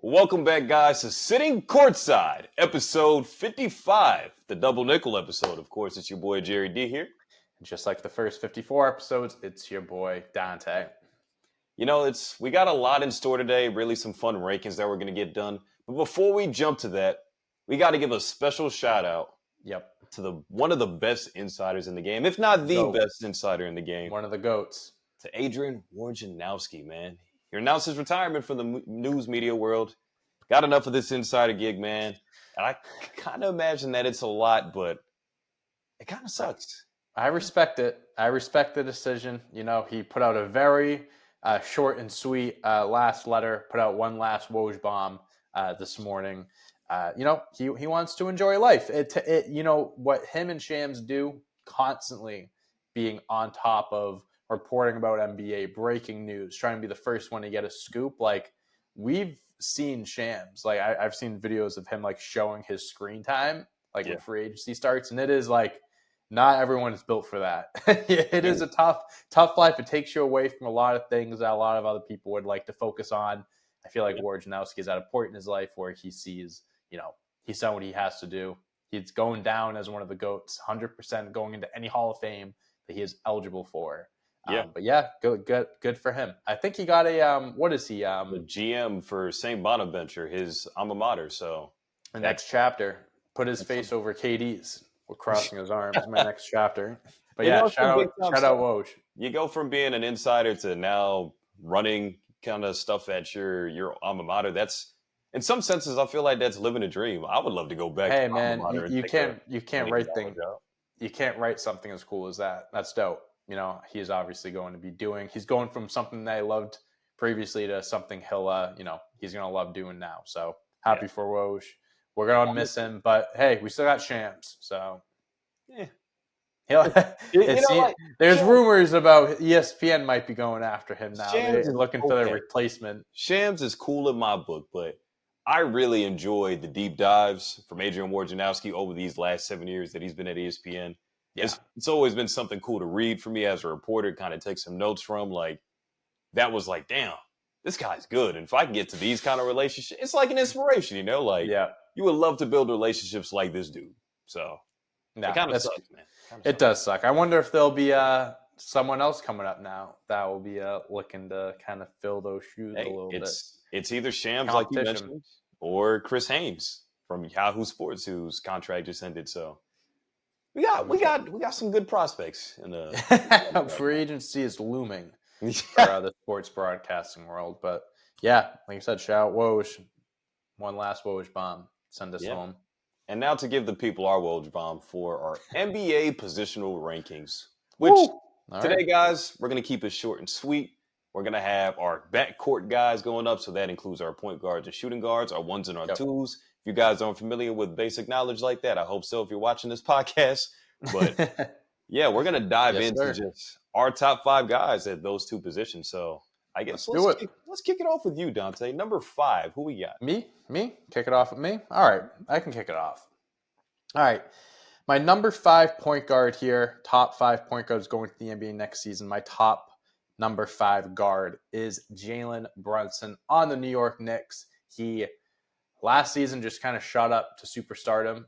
Welcome back, guys, to Sitting Courtside, episode 55, the double nickel episode. Of course, it's your boy Jerry D here. Just like the first 54 episodes, it's your boy Dante. You know, we got a lot in store today, really some fun rankings that we're going to get done. But before we jump to that, we got to give a special shout out to one of the best insiders in the game, if not the best insider in the game. One of the GOATs. To Adrian Wojnarowski, man. He announced his retirement from the news media world. Got enough of this insider gig, man. And I kind of imagine that it's a lot, but it kind of sucks. I respect it. I respect the decision. You know, he put out a very short and sweet last letter, put out one last Woj bomb this morning. You know, he wants to enjoy life. You know, what him and Shams do constantly, being on top of reporting about NBA, breaking news, trying to be the first one to get a scoop. Like, we've seen Shams. Like, I've seen videos of him, like, showing his screen time, like, when free agency starts. And it is, like, not everyone is built for that. It is a tough life. It takes you away from a lot of things that a lot of other people would like to focus on. I feel like Wojnarowski is at a point in his life where he sees, you know, he's done what he has to do. He's going down as one of the GOATs, 100% going into any Hall of Fame that he is eligible for. But yeah, good for him. I think he got a what is he? The GM for St. Bonaventure, his alma mater. So the next chapter, put his face over KD's. We're crossing his arms. My next chapter. But yeah, shout out Woj. You go from being an insider to now running kind of stuff at your alma mater. That's, in some senses, I feel like that's living a dream. I would love to go back. Hey man, you can't write things. You can't write something as cool as that. That's dope. You know, he is obviously going to be doing. He's going from something that he loved previously to something he'll, you know, he's going to love doing now. So happy for Woj. We're going to miss him, but hey, we still got Shams. So there's rumors about ESPN might be going after him now. They're looking for their replacement. Shams is cool in my book, but I really enjoyed the deep dives from Adrian Wojnarowski over these last 7 years that he's been at ESPN. Yeah. It's always been something cool to read for me as a reporter, kind of take some notes from. Like, that was like, damn, this guy's good. And if I can get to these kind of relationships, it's like an inspiration, you know? Like, you would love to build relationships like this dude. So, it kind of sucks, man. It does suck. I wonder if there'll be someone else coming up now that will be looking to kind of fill those shoes a little bit. It's either Shams, like you mentioned, or Chris Haynes from Yahoo Sports, whose contract just ended. So, we got some good prospects in the free agency is looming for the sports broadcasting world. But yeah, like you said, shout out Woj. One last Woj bomb. Send us home. And now to give the people our Woj bomb for our NBA positional rankings. Which today, guys, we're gonna keep it short and sweet. We're gonna have our backcourt guys going up, so that includes our point guards and shooting guards, our ones and our twos. If you guys aren't familiar with basic knowledge like that, I hope so if you're watching this podcast. But yeah, we're going to dive into just our top 5 guys at those two positions. So I guess let's kick it off with you, Dante. Number 5, who we got? Me? Kick it off with me? All right, I can kick it off. All right, my number 5 point guard here, top 5 point guards going to the NBA next season. My top number 5 guard is Jalen Brunson on the New York Knicks. He last season just kind of shot up to superstardom,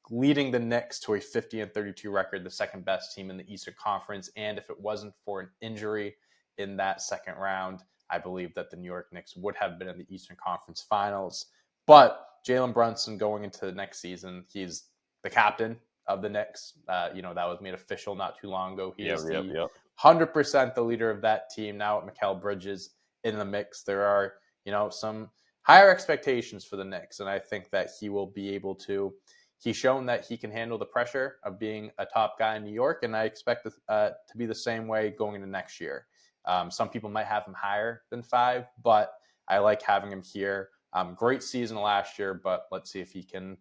leading the Knicks to a 50-32 record, the second best team in the Eastern Conference. And if it wasn't for an injury in that second round, I believe that the New York Knicks would have been in the Eastern Conference Finals. But Jalen Brunson going into the next season, he's the captain of the Knicks. You know, that was made official not too long ago. He is 100% the leader of that team. Now with Mikal Bridges in the mix, there are, you know, some higher expectations for the Knicks, and I think that he will be able to. He's shown that he can handle the pressure of being a top guy in New York, and I expect to be the same way going into next year. Some people might have him higher than 5, but I like having him here. Great season last year, but let's see if he can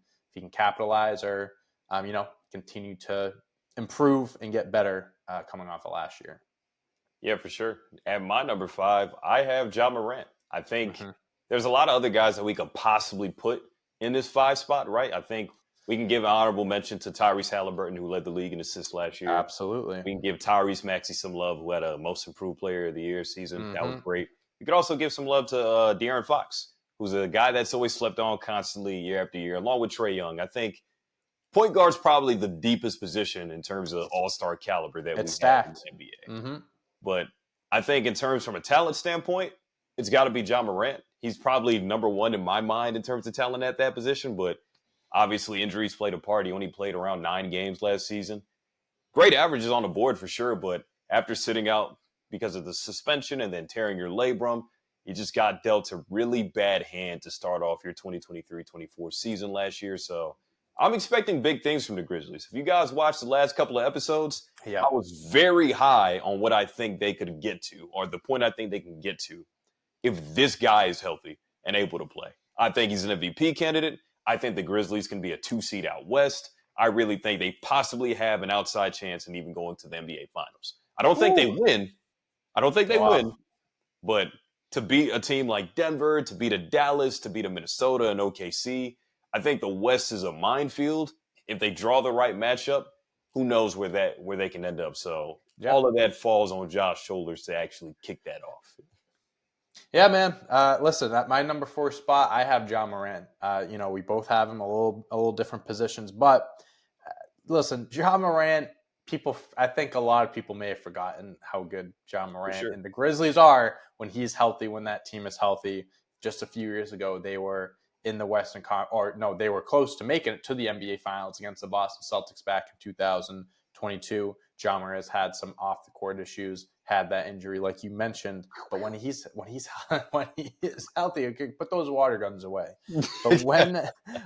capitalize or you know, continue to improve and get better coming off of last year. Yeah, for sure. At my number 5, I have Ja Morant. I think there's a lot of other guys that we could possibly put in this 5 spot, right? I think we can give an honorable mention to Tyrese Halliburton, who led the league in assists last year. Absolutely. We can give Tyrese Maxey some love, who had a most improved player of the year season. That was great. We could also give some love to De'Aaron Fox, who's a guy that's always slept on constantly year after year, along with Trae Young. I think point guard's probably the deepest position in terms of all-star caliber that we It's have in stacked. the NBA. Mm-hmm. But I think in terms from a talent standpoint, it's got to be Ja Morant. He's probably number one in my mind in terms of talent at that position, but obviously injuries played a part. He only played around 9 games last season. Great averages on the board for sure, but after sitting out because of the suspension and then tearing your labrum, you just got dealt a really bad hand to start off your 2023-24 season last year. So I'm expecting big things from the Grizzlies. If you guys watched the last couple of episodes, Yeah. I was very high on what I think they could get to, or the point I think they can get to, if this guy is healthy and able to play. I think he's an MVP candidate. I think the Grizzlies can be a 2 seed out west. I really think they possibly have an outside chance in even going to the NBA Finals. I don't think they win. I don't think they Wow. win, but to beat a team like Denver, to beat a Dallas, to beat a Minnesota and OKC, I think the West is a minefield. If they draw the right matchup, who knows where they can end up. So Yeah. all of that falls on Josh's shoulders to actually kick that off. Yeah, man. Listen, at my number 4 spot, I have Ja Morant. We both have him a little different positions, but listen, Ja Morant. I think a lot of people may have forgotten how good Ja For Morant sure. and the Grizzlies are when he's healthy. When that team is healthy, just a few years ago, they were in the Western they were close to making it to the NBA Finals against the Boston Celtics back in 2022. Ja Morant has had some off the court issues, had that injury like you mentioned, but when he's when he is healthy, okay, put those water guns away. But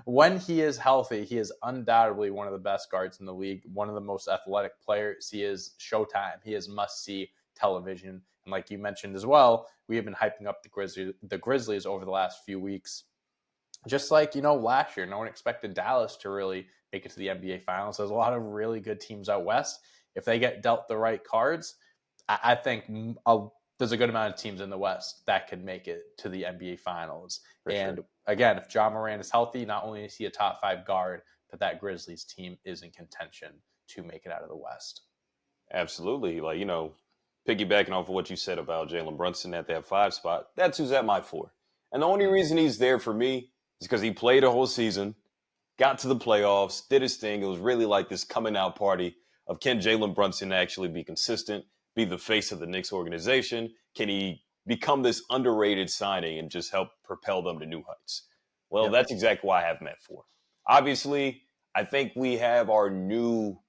when he is healthy, he is undoubtedly one of the best guards in the league, one of the most athletic players. He is showtime. He is must-see television. And like you mentioned as well, we have been hyping up the Grizzlies over the last few weeks. Just like, last year, no one expected Dallas to really make it to the NBA Finals. There's a lot of really good teams out west. If they get dealt the right cards, I think there's a good amount of teams in the West that could make it to the NBA Finals. For And sure. again, if Ja Morant is healthy, not only is he a top 5 guard, but that Grizzlies team is in contention to make it out of the West. Absolutely. Piggybacking off of what you said about Jalen Brunson at that 5 spot, that's who's at my 4. And the only reason he's there for me is because he played a whole season, got to the playoffs, did his thing. It was really like this coming out party of, can Jalen Brunson actually be consistent, be the face of the Knicks organization? Can he become this underrated signing and just help propel them to new heights? Well, Yep. that's exactly why I have him at 4. Obviously, I think we have our new,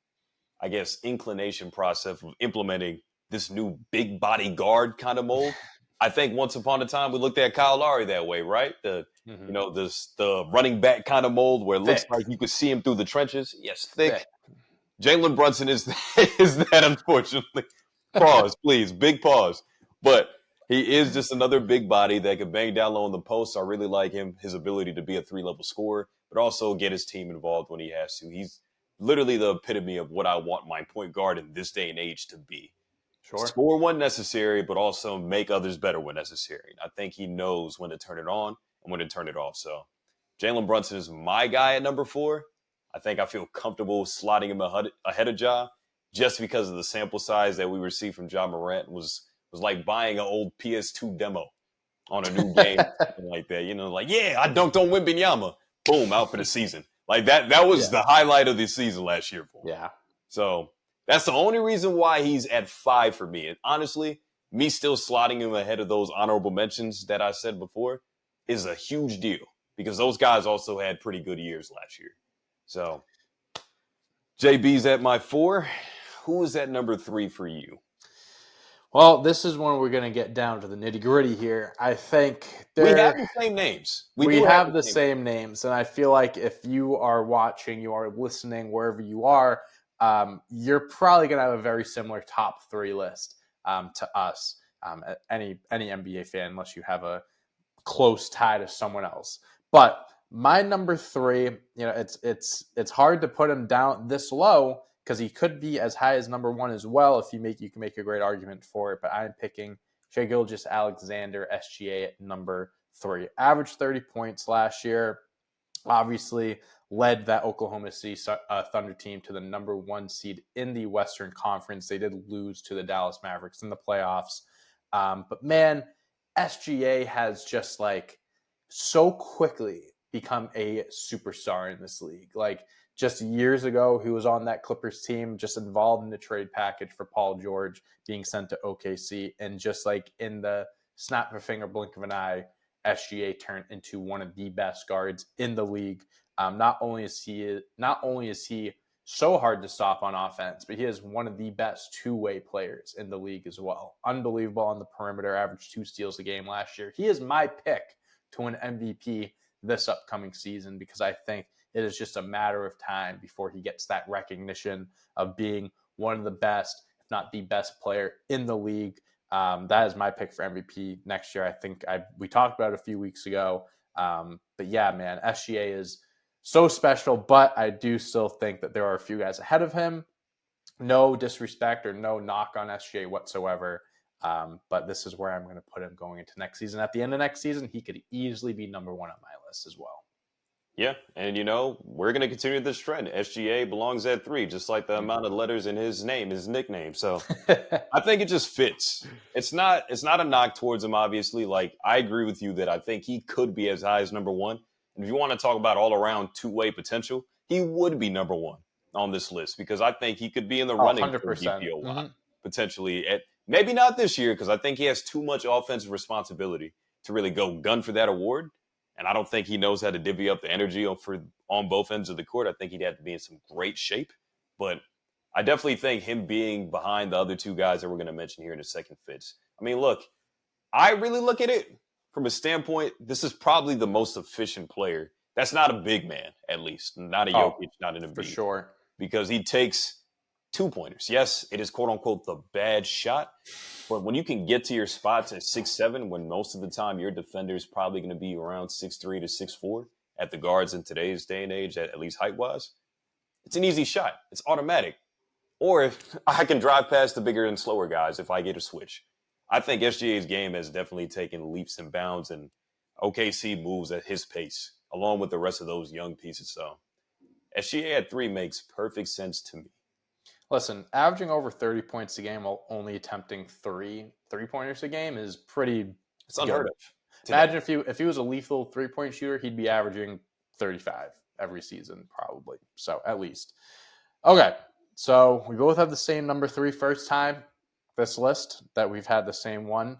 inclination process of implementing this new big body guard kind of mold. I think once upon a time we looked at Kyle Lowry that way, right? The running back kind of mold where it looks Thick. like you could see him through the trenches. Yes, thick. Thick. Jalen Brunson is is that, unfortunately. Pause, please, big pause. But he is just another big body that could bang down low on the post. I really like him, his ability to be a 3-level scorer, but also get his team involved when he has to. He's literally the epitome of what I want my point guard in this day and age to be. Sure. Score when necessary, but also make others better when necessary. I think he knows when to turn it on and when to turn it off. So Jalen Brunson is my guy at number 4. I think I feel comfortable slotting him ahead of Ja, just because of the sample size that we received from Ja Morant was like buying an old PS2 demo on a new game, something like that. Yeah, I dunked on Wembanyama. Boom, out for the season. Like that was Yeah. the highlight of the season last year for him. Yeah. So that's the only reason why he's at 5 for me. And honestly, me still slotting him ahead of those honorable mentions that I said before is a huge deal because those guys also had pretty good years last year. So JB's at my 4. Who is at number 3 for you? Well, this is when we're going to get down to the nitty gritty here. I think We have the same names. We we do have have the the same. same names, and I feel like if you are watching, you are listening, wherever you are, you're probably going to have a very similar top 3 list to us. Any NBA fan, unless you have a close tie to someone else. But my number 3, it's hard to put him down this low because he could be as high as number 1 as well. If you can make a great argument for it. But I'm picking Shai Gilgeous-Alexander, SGA, at number 3. Averaged 30 points last year. Obviously, led that Oklahoma City Thunder team to the number 1 seed in the Western Conference. They did lose to the Dallas Mavericks in the playoffs. But man, SGA has just so quickly become a superstar in this league. Like just years ago, he was on that Clippers team, just involved in the trade package for Paul George being sent to OKC, and just like in the snap of a finger, blink of an eye, SGA turned into one of the best guards in the league. Not only is he so hard to stop on offense, but he is one of the best two-way players in the league as well. Unbelievable on the perimeter, averaged 2 steals a game last year. He is my pick to win MVP this upcoming season because I think it is just a matter of time before he gets that recognition of being one of the best, if not the best player in the league. That is my pick for MVP next year. I think we talked about it a few weeks ago. But yeah, man, SGA is so special, but I do still think that there are a few guys ahead of him. No disrespect or no knock on SGA whatsoever. But this is where I'm going to put him going into next season. At the end of next season, he could easily be number one on my list as well. Yeah, and we're going to continue this trend. SGA belongs at 3, just like the amount of letters in his name, his nickname. So I think it just fits. It's not a knock towards him, obviously. Like, I agree with you that I think he could be as high as number 1. And if you want to talk about all around two-way potential, he would be number 1 on this list because I think he could be in the running for 100%. DPOY potentially. At maybe not this year because I think he has too much offensive responsibility to really go gun for that award. And I don't think he knows how to divvy up the energy on both ends of the court. I think he'd have to be in some great shape. But I definitely think him being behind the other two guys that we're going to mention here in a second fits. I mean, look, I really look at it from a standpoint, this is probably the most efficient player. That's not a big man, at least. Not a Jokic, not an For Embiid. sure. Because he takes 2-pointers. Yes, it is quote unquote the bad shot. But when you can get to your spots at 6'7", when most of the time your defender is probably going to be around 6'3" to 6'4" at the guards in today's day and age, at least height-wise, it's an easy shot. It's automatic. Or if I can drive past the bigger and slower guys if I get a switch. I think SGA's game has definitely taken leaps and bounds, and OKC moves at his pace, along with the rest of those young pieces. So SGA at 3 makes perfect sense to me. Listen, averaging over 30 points a game while only attempting 3-pointers a game is pretty. It's unheard good. of. Today. Imagine if he was a lethal 3-point shooter, he'd be averaging 35 every season, probably. So at least. Okay, so we both have the same number 3 first time this list that we've had the same one.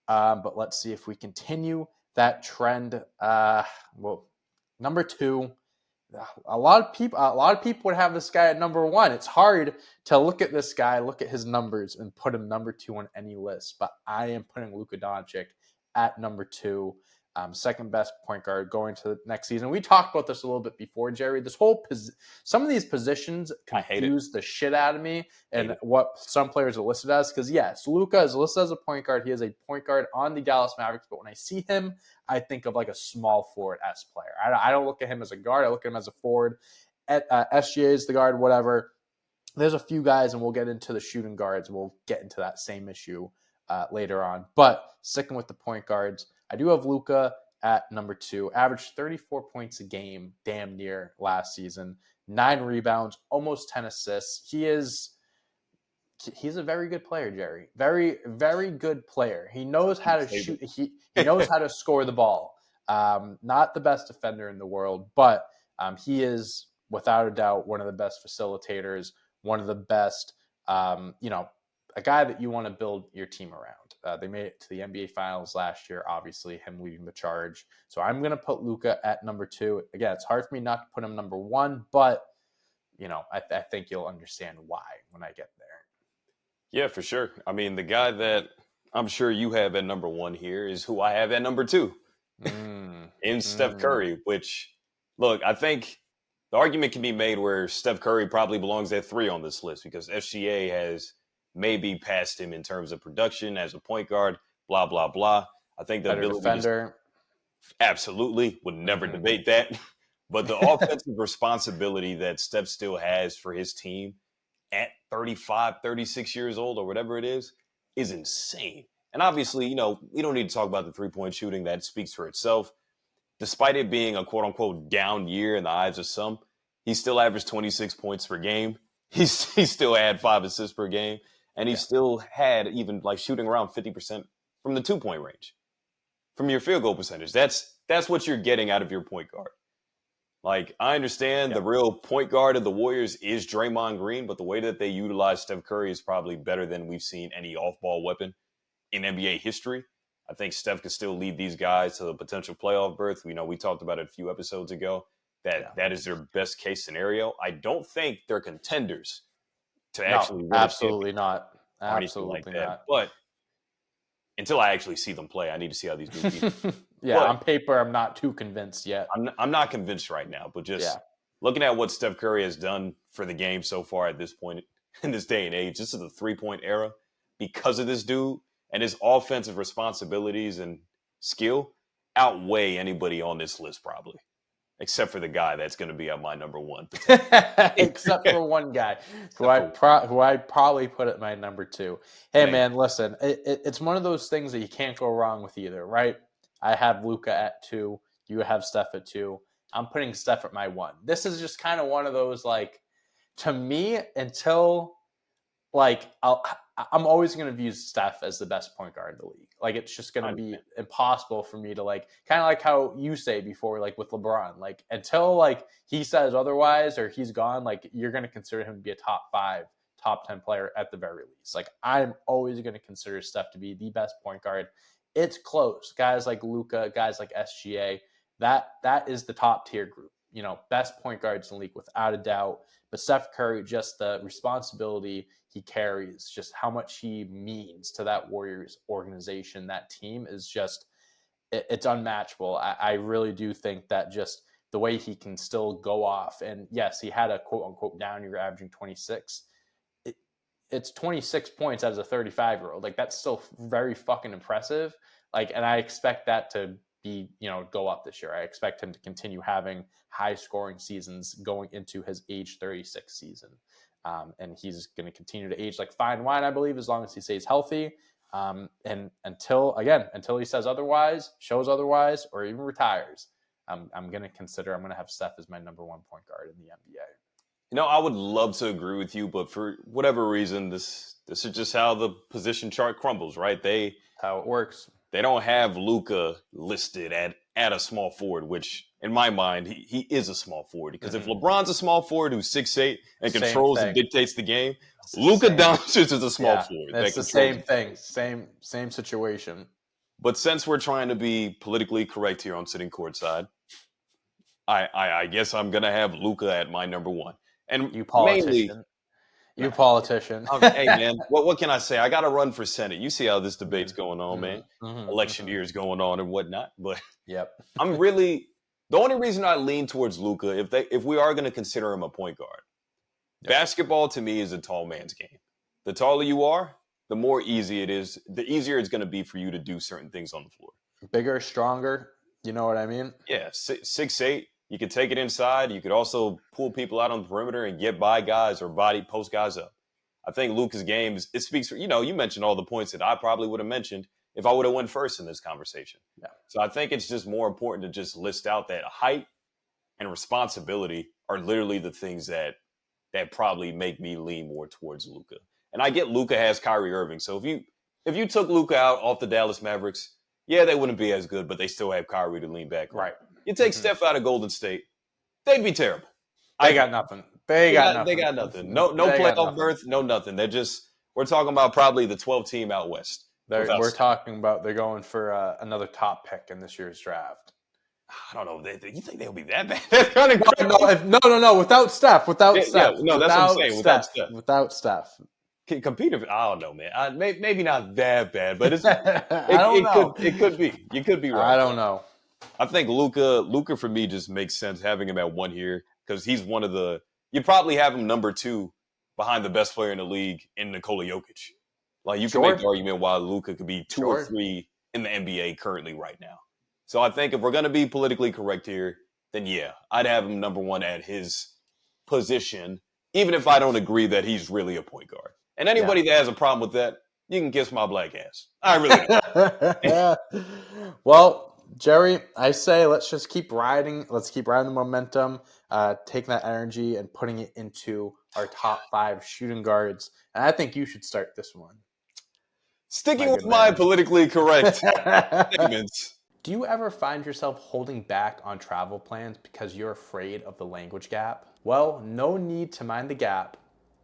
But let's see if we continue that trend. Well, number 2. A lot of people would have this guy at number 1. It's hard to look at this guy, look at his numbers, and put him number 2 on any list. But I am putting Luka Doncic at number 2, second best point guard going to the next season. We talked about this a little bit before, Jerry. This whole some of these positions confuse the shit out of me and what some players are listed as. Because yes, Luka is listed as a point guard. He is a point guard on the Dallas Mavericks. But when I see him, I think of like a small forward-esque player. I don't look at him as a guard. I look at him as a forward. SGA is the guard, whatever. There's a few guys, and we'll get into the shooting guards. We'll get into that same issue later on. But sticking with the point guards, I do have Luka at number 2. Averaged 34 points a game, damn near last season. 9 rebounds, almost 10 assists. He's a very good player, Jerry. Very, very good player. He knows how to shoot. He knows how to score the ball. Not the best defender in the world, but he is without a doubt one of the best facilitators, one of the best, a guy that you want to build your team around. They made it to the NBA Finals last year, obviously, him leading the charge. So I'm going to put Luka at number 2. Again, it's hard for me not to put him number 1, but, I think you'll understand why when I get there. Yeah, for sure. I mean, the guy that I'm sure you have at number 1 here is who I have at number 2 in Steph Curry, which, look, I think the argument can be made where Steph Curry probably belongs at 3 on this list because SGA has maybe passed him in terms of production as a point guard, blah, blah, blah. I think the Better ability defender. Absolutely would never debate that. But the offensive responsibility that Steph still has for his team at 35, 36 years old or whatever it is insane. And obviously, we don't need to talk about the 3-point shooting. That speaks for itself. Despite it being a quote-unquote down year in the eyes of some, he still averaged 26 points per game. He still had 5 assists per game. And he still had even like shooting around 50% from the 2-point range. from your field goal percentage. That's what you're getting out of your point guard. Like, I understand the real point guard of the Warriors is Draymond Green, but the way that they utilize Steph Curry is probably better than we've seen any off-ball weapon in NBA history. I think Steph can still lead these guys to a potential playoff berth. We talked about it a few episodes ago. That is their best case scenario. I don't think they're contenders to actually win a absolutely championship not. or anything like Absolutely that. not. But until I actually see them play, I need to see how these new pieces. Yeah, But on paper, I'm not too convinced yet. I'm not convinced right now, but just looking at what Steph Curry has done for the game so far at this point in this day and age, this is the 3-point era because of this dude and his offensive responsibilities and skill outweigh anybody on this list probably, except for the guy that's going to be at my number one. Except for one guy who I probably put at my number 2. Hey, man, listen, it's one of those things that you can't go wrong with either, right? I have Luka at 2. You have Steph at 2. I'm putting Steph at my 1. This is just kind of one of those, like, to me, until, like, I'm always going to view Steph as the best point guard in the league. Like, it's just going to be impossible for me to, like, kind of like how you say before, like, with LeBron. Like, until, like, he says otherwise or he's gone, like, you're going to consider him to be a top 5, top 10 player at the very least. Like, I'm always going to consider Steph to be the best point guard. It's close. Guys like Luka, guys like SGA, that is the top tier group. Best point guards in the league without a doubt. But Steph Curry, just the responsibility he carries, just how much he means to that Warriors organization, that team is just, it's unmatchable. I really do think that just the way he can still go off. And yes, he had a quote unquote down year averaging 26. It's 26 points as a 35-year-old. Like, that's still very fucking impressive. Like, and I expect that to be, go up this year. I expect him to continue having high scoring seasons going into his age 36 season. And he's going to continue to age like fine wine, I believe, as long as he stays healthy. And until he says otherwise, shows otherwise, or even retires, I'm going to have Steph as my number 1 point guard in the NBA. I would love to agree with you, but for whatever reason, this is just how the position chart crumbles, right? How it works. They don't have Luka listed at a small forward, which in my mind, he is a small forward. Because if LeBron's a small forward who's 6'8" and controls and dictates the game, Luka Doncic is a small forward. It's the same thing. Same situation. But since we're trying to be politically correct here on Sitting Courtside, I guess I'm gonna have Luka at my number 1. And you politician. Hey, man, what can I say? I got to run for Senate. You see how this debate's going on, man. Election year is going on and whatnot. But I'm really the only reason I lean towards Luka, if we are going to consider him a point guard, basketball to me is a tall man's game. The taller you are, the more easy it is. The easier it's going to be for you to do certain things on the floor. Bigger, stronger. You know what I mean? Yeah, 6'8". You could take it inside. You could also pull people out on the perimeter and get by guys or post guys up. I think Luka's game it speaks for, you mentioned all the points that I probably would have mentioned if I would have went first in this conversation. Yeah. So I think it's just more important to just list out that height and responsibility are literally the things that probably make me lean more towards Luka. And I get Luka has Kyrie Irving. So if you took Luka out off the Dallas Mavericks, yeah, they wouldn't be as good, but they still have Kyrie to lean back on. Right. You take Steph out of Golden State, they'd be terrible. They got nothing. They got nothing. No playoff berth, no nothing. We're talking about probably the 12 team out west. We're talking about they're going for another top pick in this year's draft. I don't know. You think they'll be that bad? That's kind of no. Without Steph. That's what I'm saying. Without Steph. Compete. I don't know, man. Maybe not that bad, but it could be. You could be right. I don't know. I think Luka for me just makes sense having him at 1 here because he's one of the. You probably have him number 2 behind the best player in the league in Nikola Jokic. Like you can make the argument why Luka could be 2 or 3 in the NBA currently right now. So I think if we're going to be politically correct here, then yeah, I'd have him number 1 at his position, even if I don't agree that he's really a point guard. And anybody that has a problem with that, you can kiss my black ass. I really don't. Well, Jerry, I say let's just keep riding. Let's keep riding the momentum, taking that energy and putting it into our top 5 shooting guards. And I think you should start this one. Sticking with my politically correct statements, Do you ever find yourself holding back on travel plans because you're afraid of the language gap? Well, no need to mind the gap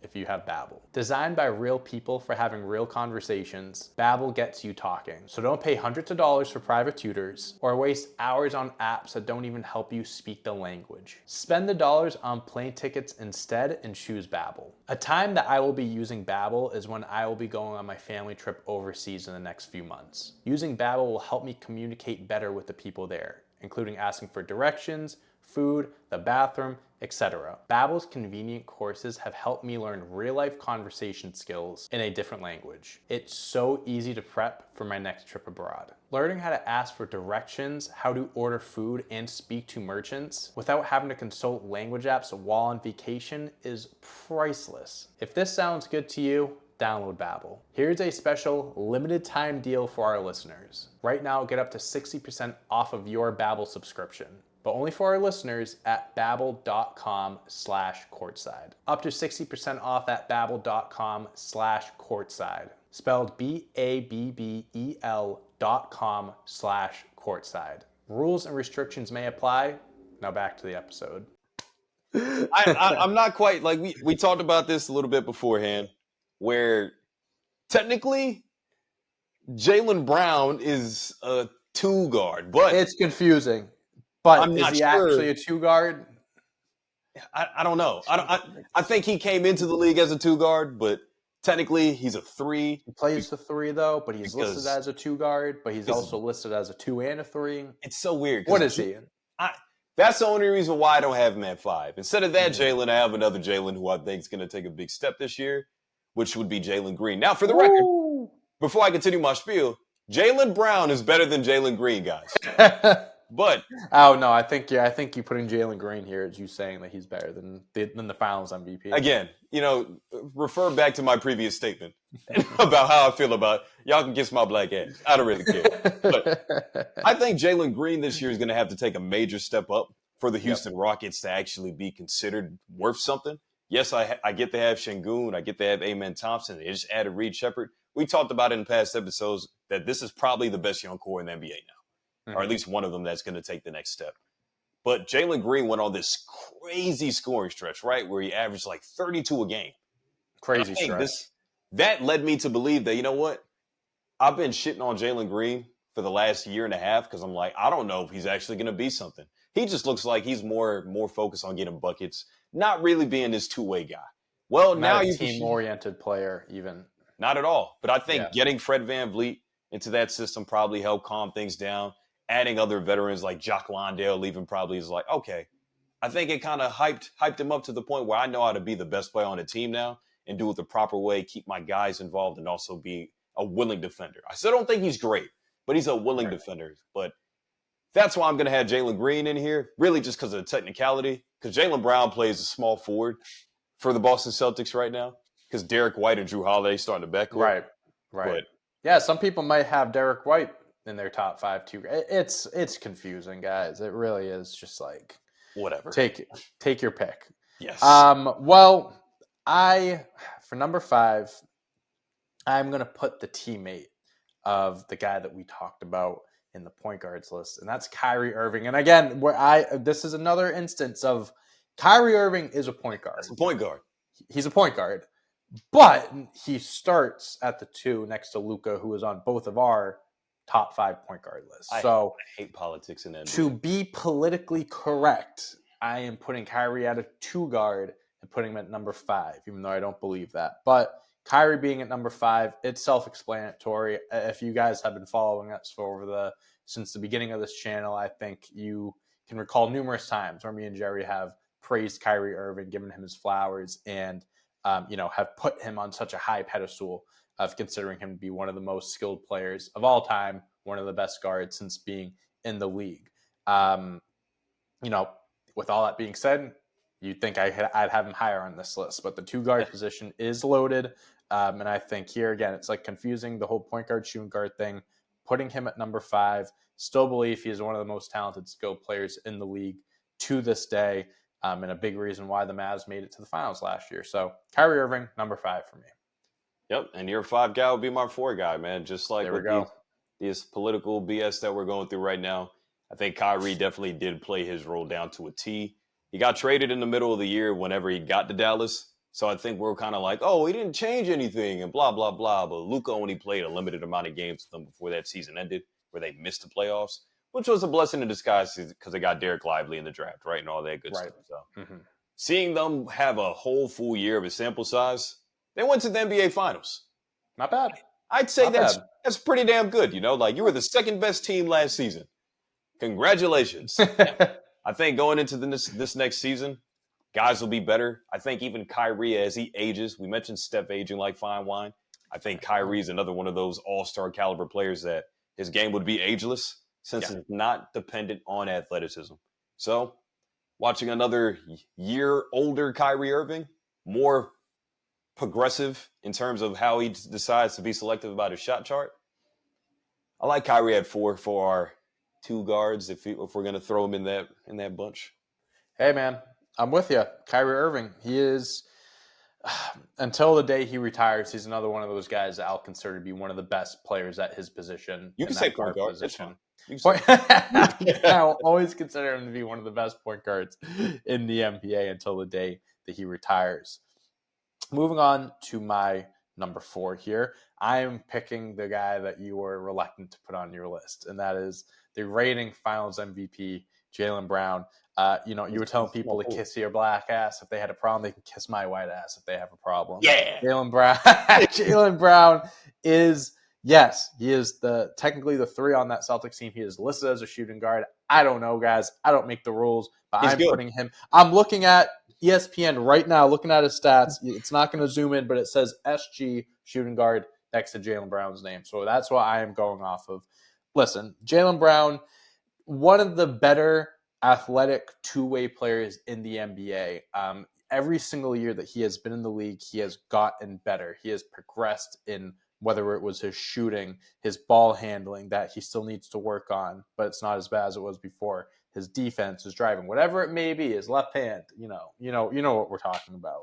if you have Babbel. Designed by real people for having real conversations, Babbel gets you talking. So don't pay hundreds of dollars for private tutors or waste hours on apps that don't even help you speak the language. Spend the dollars on plane tickets instead and choose Babbel. A time that I will be using Babbel is when I will be going on my family trip overseas in the next few months. Using Babbel will help me communicate better with the people there, including asking for directions, food, the bathroom, etc. Babbel's convenient courses have helped me learn real-life conversation skills in a different language. It's so easy to prep for my next trip abroad. Learning how to ask for directions, how to order food, and speak to merchants without having to consult language apps while on vacation is priceless. If this sounds good to you, download Babbel. Here's a special limited time deal for our listeners. Right now, get up to 60% off of your Babbel subscription, but only for our listeners at babbel.com/courtside. Up to 60% off at babbel.com/courtside. Spelled BABBEL.com/courtside. Rules and restrictions may apply. Now back to the episode. I'm not quite like we talked about this a little bit beforehand, where technically Jaylen Brown is a two guard, but It's confusing. But I'm is not he sure. actually a two guard? I don't know. I think he came into the league as a two guard, but technically he's a three. He plays the three though, but he's listed Because as a two guard, but he's also listed as a 2 and a 3. it's so weird. What is he? That's the only reason why I don't have him at 5. Instead of that Jalen, I have another Jalen who I think is going to take a big step this year, which would be Jalen Green. Now, for the record, before I continue my spiel, Jaylen Brown is better than Jalen Green, guys. But oh no, I think you putting Jalen Green here is you saying that he's better than the Finals MVP. Again, refer back to my previous statement about how I feel about y'all can kiss my black ass. I don't really care. But I think Jalen Green this year is going to have to take a major step up for the Houston Rockets to actually be considered worth something. Yes, I get to have Şengün. I get to have Amen Thompson. They just added Reed Shepherd. We talked about it in past episodes that this is probably the best young core in the NBA now, or at least one of them that's going to take the next step. But Jalen Green went on this crazy scoring stretch, right, where he averaged like 32 a game. Crazy stretch. That led me to believe that, you know what? I've been shitting on Jalen Green for the last year and a half because I'm like, I don't know if he's actually going to be something. He just looks like he's more focused on getting buckets, not really being this two-way guy. Well, now you team-oriented player even. Not at all. But I think getting Fred VanVleet into that system probably helped calm things down. Adding other veterans like Jock Landale even probably is like, okay, I think it kind of hyped him up to the point where I know how to be the best player on the team now and do it the proper way, keep my guys involved, and also be a willing defender. I still don't think he's great, but he's a willing defender. But that's why I'm going to have Jalen Green in here, really just because of the technicality, because Jaylen Brown plays a small forward for the Boston Celtics right now, because Derek White and Drew Holiday starting the backcourt. Right. Yeah, some people might have Derek White in their top 5 too. It's confusing, guys. It really is just like whatever. Take your pick. Yes. Well, for number 5, I'm gonna put the teammate of the guy that we talked about in the point guards list, and that's Kyrie Irving. And again, this is another instance of Kyrie Irving is a point guard. That's a point guard. He's a point guard, but he starts at the 2 next to Luka, who is on both of our top 5 point guard lists. So I hate politics in that. To be politically correct, I am putting Kyrie at a 2 guard and putting him at number 5, even though I don't believe that. But Kyrie being at number 5, it's self-explanatory. If you guys have been following us since the beginning of this channel, I think you can recall numerous times where me and Jerry have praised Kyrie Irving, given him his flowers, and have put him on such a high pedestal of considering him to be one of the most skilled players of all time, one of the best guards since being in the league. With all that being said, you'd think I'd have him higher on this list, but the 2 guard position is loaded. And I think here, again, it's like confusing the whole point guard, shooting guard thing, putting him at number 5, still believe he is one of the most talented skilled players in the league to this day. And a big reason why the Mavs made it to the finals last year. So Kyrie Irving, number 5 for me. Yep, and your 5 guy will be my 4 guy, man. Just like there we go. this political BS that we're going through right now, I think Kyrie definitely did play his role down to a T. He got traded in the middle of the year whenever he got to Dallas. So I think we're kind of like, oh, he didn't change anything and blah, blah, blah. But Luka only played a limited amount of games with them before that season ended, where they missed the playoffs, which was a blessing in disguise because they got Derek Lively in the draft, right? And all that good Right. stuff. So Mm-hmm. seeing them have a whole full year of a sample size, they went to the NBA Finals. Not bad. I'd say Not bad. that's pretty damn good. Like you were the second best team last season. Congratulations. Now, I think going into this next season, guys will be better. I think even Kyrie, as he ages, we mentioned Steph aging like fine wine. I think Kyrie is another one of those all-star caliber players that his game would be ageless since it's not dependent on athleticism. So watching another year older Kyrie Irving, more progressive in terms of how he decides to be selective about his shot chart. I like Kyrie at 4 for our two guards if we're going to throw him in that bunch. Hey, man, I'm with you. Kyrie Irving, he is, until the day he retires, he's another one of those guys that I'll consider to be one of the best players at his position. You can say point guard. That's fine. I'll always consider him to be one of the best point guards in the NBA until the day that he retires. Moving on to my number 4 here, I am picking the guy that you were reluctant to put on your list, and that is the reigning Finals MVP, Jaylen Brown. You were telling people to kiss your black ass if they had a problem. They can kiss my white ass if they have a problem. Yeah, Jaylen Brown. Jaylen Brown is, yes, he is technically the 3 on that Celtics team. He is listed as a shooting guard. I don't know, guys. I don't make the rules, but I'm putting him. I'm looking at ESPN right now, looking at his stats. It's not going to zoom in, but it says SG shooting guard next to Jaylen Brown's name. So that's what I am going off of. Listen, Jaylen Brown, one of the better athletic two-way players in the NBA. Every single year that he has been in the league, he has gotten better. He has progressed in whether it was his shooting, his ball handling that he still needs to work on, but it's not as bad as it was before. His defense, his driving, whatever it may be, his left hand, you know what we're talking about.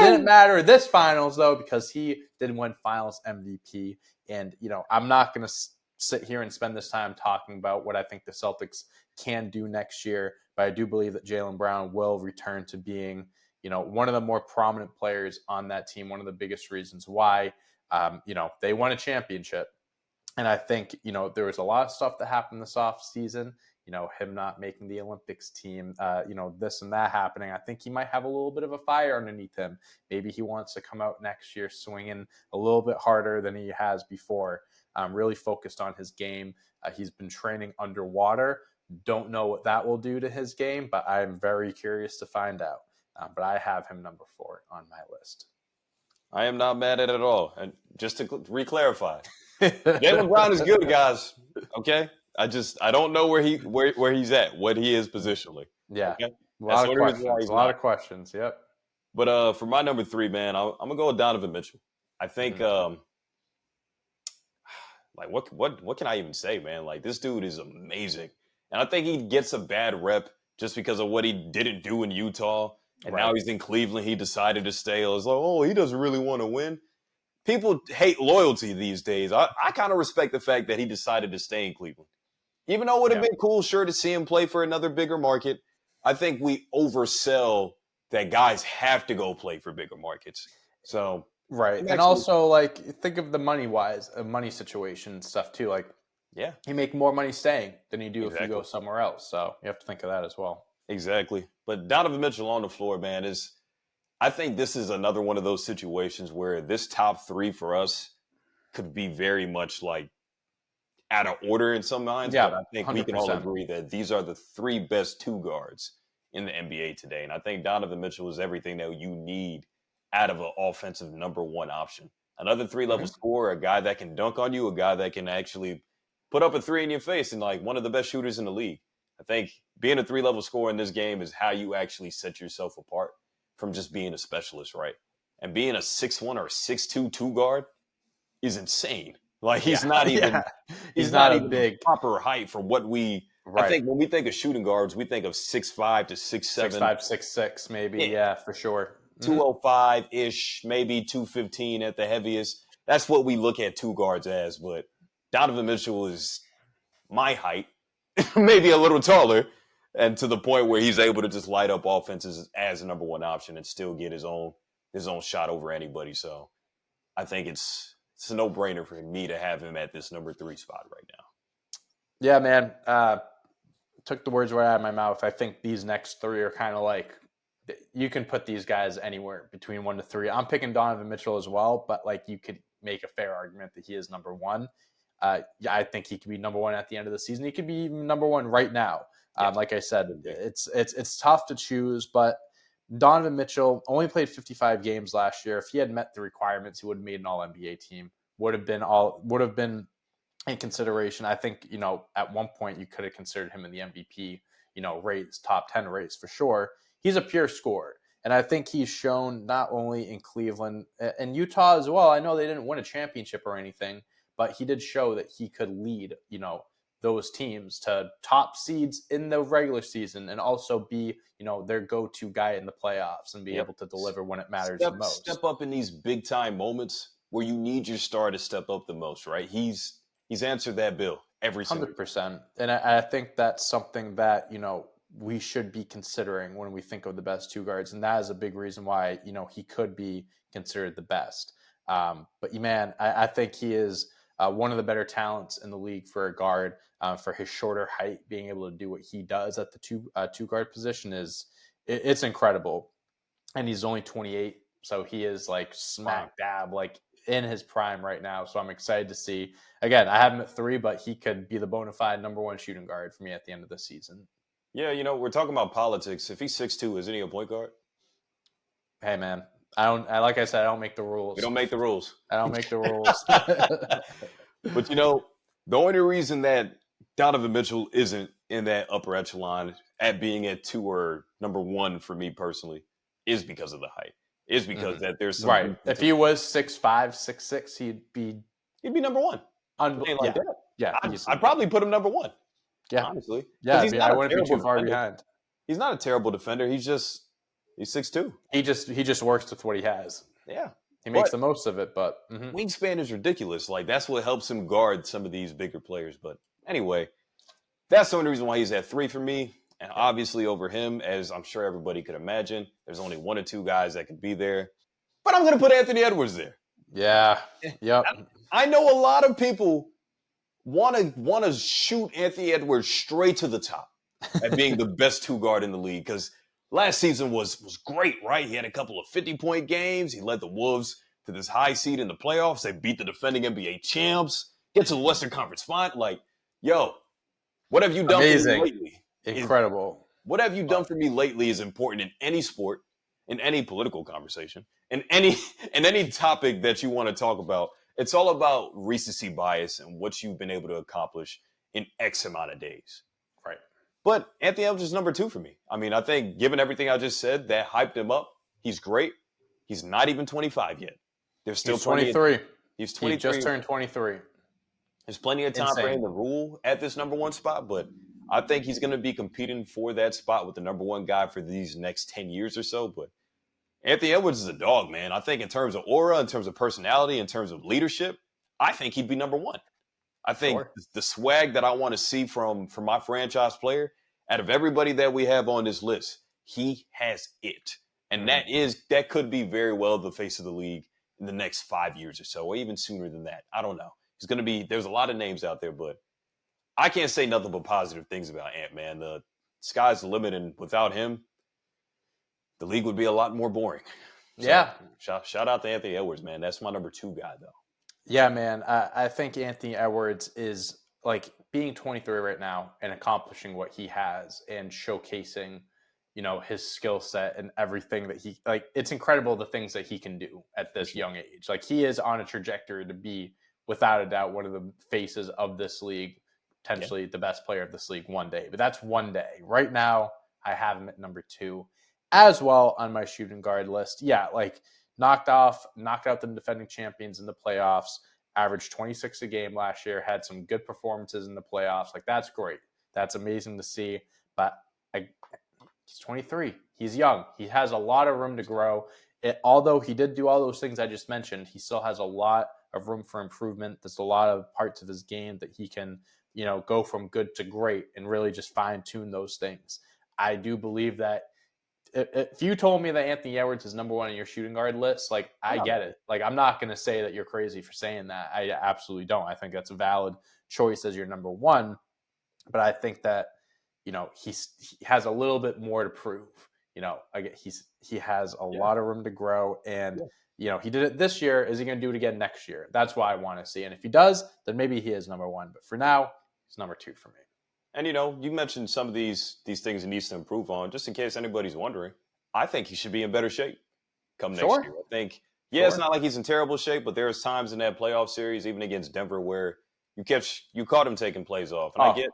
Didn't matter this finals though, because he did win Finals MVP. And I'm not going to sit here and spend this time talking about what I think the Celtics can do next year, but I do believe that Jaylen Brown will return to being, one of the more prominent players on that team. One of the biggest reasons why, they won a championship. And I think, there was a lot of stuff that happened this off season. Him not making the Olympics team, this and that happening. I think he might have a little bit of a fire underneath him. Maybe he wants to come out next year swinging a little bit harder than he has before. Really focused on his game. He's been training underwater. Don't know what that will do to his game, but I'm very curious to find out. But I have him number 4 on my list. I am not mad at it at all. And just to re-clarify, Jaylen Brown is good, guys. Okay, I don't know where he's at, what he is positionally. Yeah, okay? A lot of questions. Yep. But for my number 3, man, I'm gonna go with Donovan Mitchell. I think, like, what can I even say, man? Like, this dude is amazing, and I think he gets a bad rep just because of what he didn't do in Utah, and now he's in Cleveland. He decided to stay. I was like, oh, he doesn't really want to win. People hate loyalty these days. I kind of respect the fact that he decided to stay in Cleveland. Even though it would have been cool, sure, to see him play for another bigger market. I think we oversell that guys have to go play for bigger markets. So and also, like, think of the money situation stuff too. Like, you make more money staying than you do if you go somewhere else. So you have to think of that as well. Exactly. But Donovan Mitchell on the floor, man, I think this is another one of those situations where this top 3 for us could be very much like out of order in some minds. Yeah, but I think 100%. We can all agree that these are the 3 best 2 guards in the NBA today. And I think Donovan Mitchell is everything that you need out of an offensive number 1 option. Another 3-level scorer, a guy that can dunk on you, a guy that can actually put up a 3 in your face, and like one of the best shooters in the league. I think being a 3-level scorer in this game is how you actually set yourself apart from just being a specialist, right? And being a 6'1" or 6'2" 2 guard is insane. Like, he's not even he's not even big proper height for what we I think when we think of shooting guards, we think of 6'5" to 6'7". 6'5", 6'6", maybe. Yeah, for sure. 205-ish, maybe 215 at the heaviest. That's what we look at 2 guards as. But Donovan Mitchell is my height, maybe a little taller, and to the point where he's able to just light up offenses as a number one option and still get his own shot over anybody. So I think it's a no brainer for me to have him at this number 3 spot right now. Yeah, man. Took the words right out of my mouth. I think these next three are kind of like you can put these guys anywhere between 1 to 3. I'm picking Donovan Mitchell as well, but like you could make a fair argument that he is number 1. Yeah, I think he could be number 1 at the end of the season. He could be even number 1 right now. Like I said, it's tough to choose, but Donovan Mitchell only played 55 games last year. If he had met the requirements, he would have made an All NBA team. Would have been in consideration. I think, at one point you could have considered him in the MVP, race, top 10 race for sure. He's a pure scorer. And I think he's shown not only in Cleveland and Utah as well. I know they didn't win a championship or anything, but he did show that he could lead, those teams to top seeds in the regular season and also be, their go-to guy in the playoffs and be able to deliver when it matters the most. Step up in these big time moments where you need your star to step up the most, right? He's answered that bill every single 100%. And I think that's something that, we should be considering when we think of the best 2 guards. And that is a big reason why, he could be considered the best. But man, I think he is one of the better talents in the league for a guard. For his shorter height, being able to do what he does at the two guard position it's incredible. And he's only 28, so he is like smack dab, like in his prime right now. So I'm excited to see. Again, I have him at 3, but he could be the bona fide number 1 shooting guard for me at the end of the season. Yeah, we're talking about politics. If he's 6'2", isn't he a point guard? Hey, man. Like I said, I don't make the rules. We don't make the rules. I don't make the rules. But the only reason that Donovan Mitchell isn't in that upper echelon at being at 2 or number 1 for me personally is because of the height. Is because that there's some right. If he was 6'5", 6'6", he'd be number 1. Like that. Yeah, I'd probably put him number 1. Yeah, honestly. Yeah, I wouldn't be too far behind. He's not a terrible defender. He's 6'2". He just works with what he has. Yeah. He makes the most of it, but wingspan is ridiculous. Like, that's what helps him guard some of these bigger players. But anyway, that's the only reason why he's at 3 for me. And obviously over him, as I'm sure everybody could imagine, there's only 1 or 2 guys that could be there. But I'm going to put Anthony Edwards there. Yeah. Yep. I know a lot of people want to shoot Anthony Edwards straight to the top at being the best 2 guard in the league, because last season was great, right? He had a couple of 50-point games. He led the Wolves to this high seed in the playoffs. They beat the defending NBA champs, get to the Western Conference final. Like, yo, what have you done for me lately? Incredible. What have you done for me lately is important in any sport, in any political conversation, in any topic that you want to talk about. It's all about recency bias and what you've been able to accomplish in X amount of days. Right. But Anthony Edwards is number 2 for me. I mean, I think given everything I just said, that hyped him up. He's great. He's not even 25 yet. There's still 23. He's 23. He just turned 23. There's plenty of time for him to rule at this number 1 spot, but I think he's going to be competing for that spot with the number 1 guy for these next 10 years or so. But Anthony Edwards is a dog, man. I think in terms of aura, in terms of personality, in terms of leadership, I think he'd be number 1. I think the swag that I want to see from my franchise player, out of everybody that we have on this list, he has it. And that could be very well the face of the league in the next 5 years or so, or even sooner than that. I don't know. There's a lot of names out there, but I can't say nothing but positive things about Ant, man. The sky's the limit, and without him, the league would be a lot more boring. So, yeah. Shout out to Anthony Edwards, man. That's my number 2 guy, though. Yeah, man. I think Anthony Edwards is like being 23 right now and accomplishing what he has and showcasing, his skill set and everything that it's incredible the things that he can do at this young age. Like, he is on a trajectory to be, without a doubt, one of the faces of this league, potentially the best player of this league one day. But that's one day. Right now, I have him at number 2 as well on my shooting guard list. Yeah, like knocked out the defending champions in the playoffs, averaged 26 a game last year, had some good performances in the playoffs. Like, that's great. That's amazing to see. But he's 23. He's young. He has a lot of room to grow. Although he did do all those things I just mentioned, he still has a lot of room for improvement. There's a lot of parts of his game that he can, go from good to great and really just fine tune those things. I do believe that if you told me that Anthony Edwards is number one on your shooting guard list, like I get it. Like I'm not going to say that you're crazy for saying that. I absolutely don't. I think that's a valid choice as your number one. But I think that he has a little bit more to prove. Again, he has a lot of room to grow, and he did it this year. Is he going to do it again next year? That's what I want to see. And if he does, then maybe he is number one. But for now, he's number two for me. And you mentioned some of these things he needs to improve on. Just in case anybody's wondering, I think he should be in better shape come next year. I think, it's not like he's in terrible shape, but there's times in that playoff series, even against Denver, where you caught him taking plays off. And I get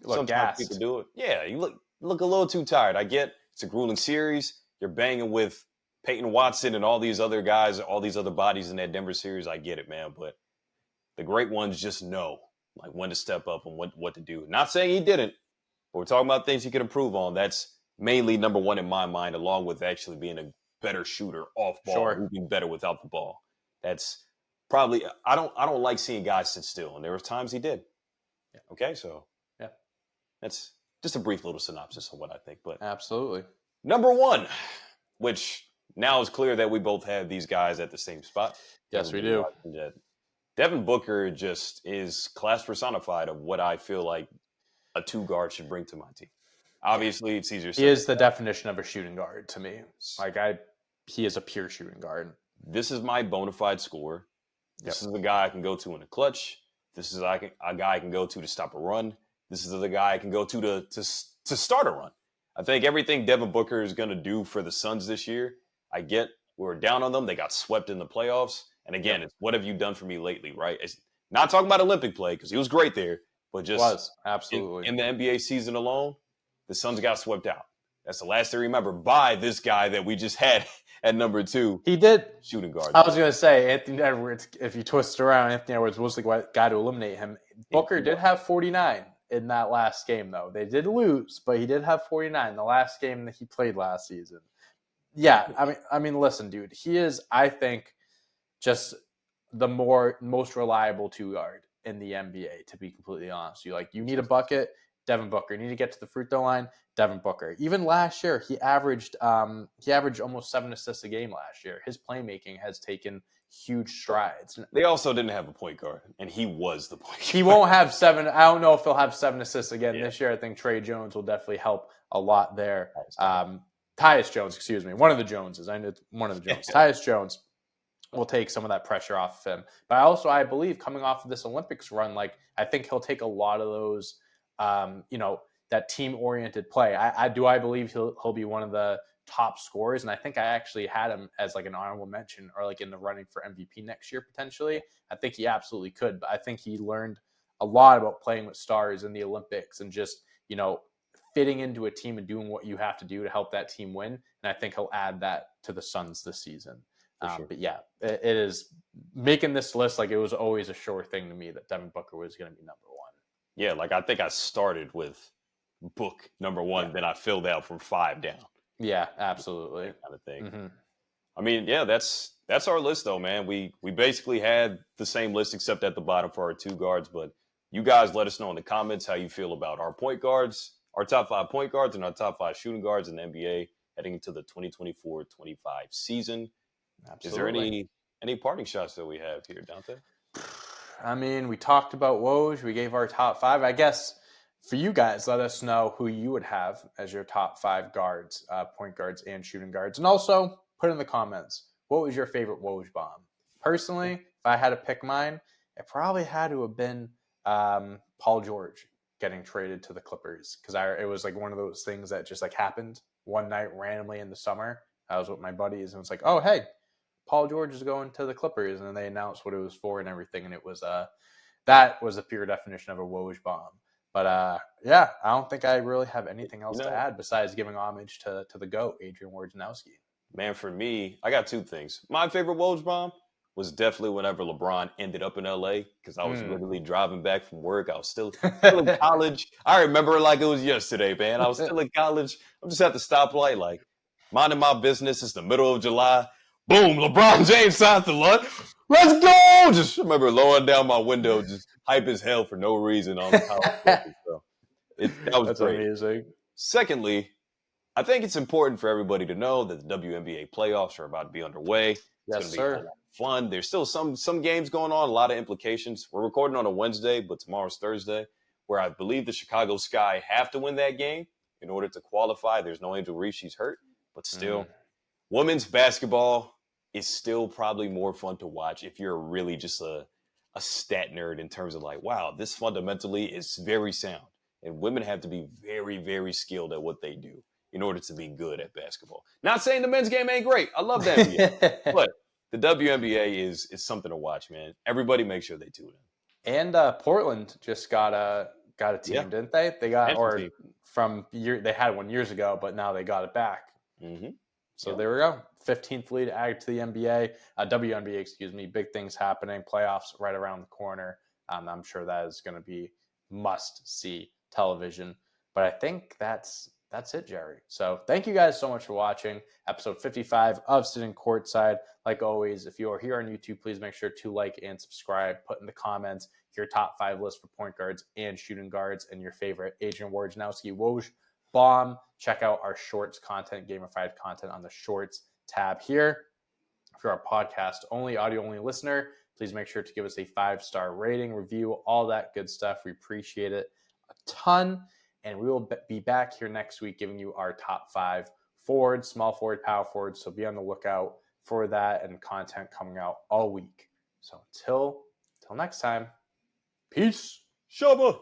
sometimes people do it. Yeah, you look a little too tired. I get it's a grueling series. You're banging with Peyton Watson and all these other guys, all these other bodies in that Denver series. I get it, man. But the great ones just know like when to step up and what to do. Not saying he didn't, but we're talking about things he could improve on. That's mainly number one in my mind, along with actually being a better shooter off ball, moving better without the ball. That's probably I don't like seeing guys sit still, and there were times he did. Yeah. Okay, so that's just a brief little synopsis of what I think. But absolutely, number one, which now it's clear that we both have these guys at the same spot. Yes, we do. Devin Booker just is class personified of what I feel like a two guard should bring to my team. Obviously, it's easier. He is the definition of a shooting guard to me. He is a pure shooting guard. This is my bona fide scorer. This is the guy I can go to in a clutch. This is a guy I can go to stop a run. This is the guy I can go to start a run. I think everything Devin Booker is going to do for the Suns this year, I get. We were down on them. They got swept in the playoffs. And again, it's what have you done for me lately, right? It's not talking about Olympic play because he was great there, but just absolutely in the NBA season alone, the Suns got swept out. That's the last thing I remember by this guy that we just had at number two. He did shooting guard. I was going to say Anthony Edwards. If you twist around, Anthony Edwards was the guy to eliminate him. Booker did have 49 in that last game, though. They did lose, but he did have 49 the last game that he played last season. Yeah, I mean, listen, dude. He is, I think, just the most reliable two guard in the NBA, to be completely honest. You need a bucket, Devin Booker. You need to get to the free throw line, Devin Booker. Even last year, he averaged almost 7 assists a game last year. His playmaking has taken huge strides. They also didn't have a point guard, and he was the point guard. He won't have 7. I don't know if he'll have 7 assists again this year. I think Trey Jones will definitely help a lot there. Tyus Jones, excuse me. One of the Joneses. I know it's one of the Jones. Tyus Jones will take some of that pressure off of him. But I believe coming off of this Olympics run, I think he'll take a lot of those, that team-oriented play. I believe he'll be one of the top scorers, and I think I actually had him as an honorable mention or in the running for MVP next year potentially. I think he absolutely could, but I think he learned a lot about playing with stars in the Olympics and just, fitting into a team and doing what you have to do to help that team win. And I think he'll add that to the Suns this season. Sure. But yeah, it is making this list. It was always a sure thing to me that Devin Booker was going to be number one. Yeah. I think I started with Book number one, then I filled out from 5 down. Yeah, absolutely. That kind of thing. Mm-hmm. I mean, yeah, that's our list though, man. We basically had the same list except at the bottom for our two guards, but you guys let us know in the comments how you feel about our point guards, our top 5 point guards and our top 5 shooting guards in the NBA heading into the 2024-25 season. Absolutely. Is there any parting shots that we have here, Dante? I mean, we talked about Woj. We gave our top 5. I guess for you guys, let us know who you would have as your top 5 guards, point guards and shooting guards. And also put in the comments, what was your favorite Woj bomb? Personally, if I had to pick mine, it probably had to have been Paul George getting traded to the Clippers, because it was one of those things that just happened one night randomly in the summer. I was with my buddies and it's oh, hey, Paul George is going to the Clippers, and then they announced what it was for and everything, and it was that was a pure definition of a Woj bomb. But yeah, I don't think I really have anything else to add besides giving homage to the GOAT, Adrian Wojnarowski. Man, for me, I got 2 things. My favorite Woj bomb was definitely whenever LeBron ended up in LA, because I was literally driving back from work. I was still in college. I remember it like it was yesterday, man. I was still in college. I'm just at the stoplight, minding my business. It's the middle of July. Boom, LeBron James signs the lot. let's go! Just remember lowering down my window, just hype as hell for no reason on the college campus. So that was That's great. amazing. Secondly, I think it's important for everybody to know that the WNBA playoffs are about to be underway. It's Yes, going to be a whole sir. lot of fun. There's still some games going on, a lot of implications. We're recording on a Wednesday, but tomorrow's Thursday, where I believe the Chicago Sky have to win that game in order to qualify. There's no Angel Reese, she's hurt, but still, women's basketball is still probably more fun to watch if you're really just a stat nerd in terms of like, wow, this fundamentally is very sound. And women have to be very, very skilled at what they do in order to be good at basketball. Not saying the men's game ain't great. I love the NBA. But the WNBA is something to watch, man. Everybody make sure they tune in. And Portland just got a team, Yeah. didn't they? They got Team. they had one years ago, but now they got it back. Mm-hmm. So there we go. 15th lead added to the NBA, WNBA, excuse me. Big things happening. Playoffs right around the corner. I'm sure that is going to be must see television. But I think that's it, Jerry. So thank you guys so much for watching episode 55 of Sitting Courtside. Like always, if you are here on YouTube, please make sure to like and subscribe. Put in the comments your top 5 list for point guards and shooting guards and your favorite Adrian Wojnarowski Woj bomb. Check out our shorts content, gamified content on the shorts tab here. If you're a podcast only, audio only listener, please make sure to give us a 5-star rating, review, all that good stuff. We appreciate it a ton. And we will be back here next week giving you our top 5 forwards, small forward, power forward. So be on the lookout for that and content coming out all week. So until next time, peace. Shubba.